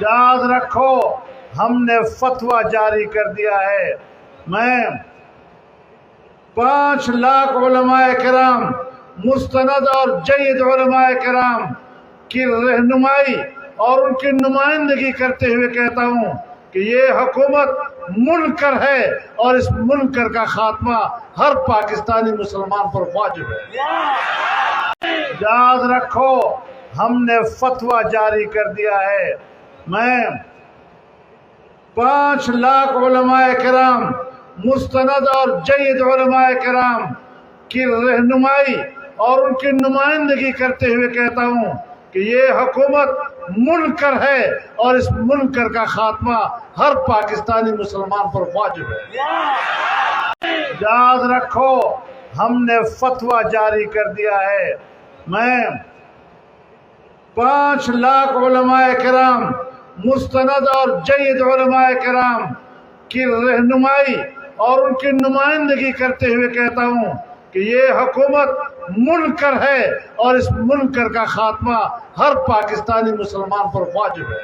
یاد رکھو ہم نے فتویٰ جاری کر دیا ہے، میں 5 لاکھ علماء کرام، مستند اور جید علماء کرام کی رہنمائی اور ان کی نمائندگی کرتے ہوئے کہتا ہوں کہ یہ حکومت منکر ہے اور اس منکر کا خاتمہ ہر پاکستانی مسلمان پر واجب ہے۔ یاد رکھو ہم نے فتویٰ جاری کر دیا ہے، میں 5 لاکھ علماء کرام، مستند اور جید علماء کرام کی رہنمائی اور ان کی نمائندگی کرتے ہوئے کہتا ہوں کہ یہ حکومت منکر ہے اور اس منکر کا خاتمہ ہر پاکستانی مسلمان پر واجب ہے۔ یاد رکھو ہم نے فتویٰ جاری کر دیا ہے، میں 5 لاکھ علماء کرام، مستند اور جید علماء کرام کی رہنمائی اور ان کی نمائندگی کرتے ہوئے کہتا ہوں کہ یہ حکومت منکر ہے اور اس منکر کا خاتمہ ہر پاکستانی مسلمان پر واجب ہے۔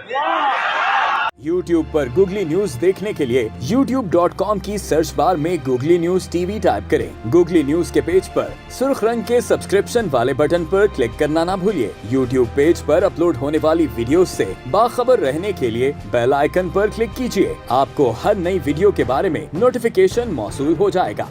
YouTube پر گوگلی نیوز دیکھنے کے لیے youtube.com کی سرچ بار میں googly news T V type کریں۔ گوگلی نیوز کے پیج پر سرخ رنگ کے سبسکرپشن والے بٹن پر کلک کرنا نہ بھولیے۔ YouTube پیج پر اپلوڈ ہونے والی ویڈیوز سے باخبر رہنے کے لیے بیل آئیکن پر کلک کیجیے۔ آپ کو ہر نئی ویڈیو کے بارے میں نوٹیفیکیشن موصول ہو جائے گا۔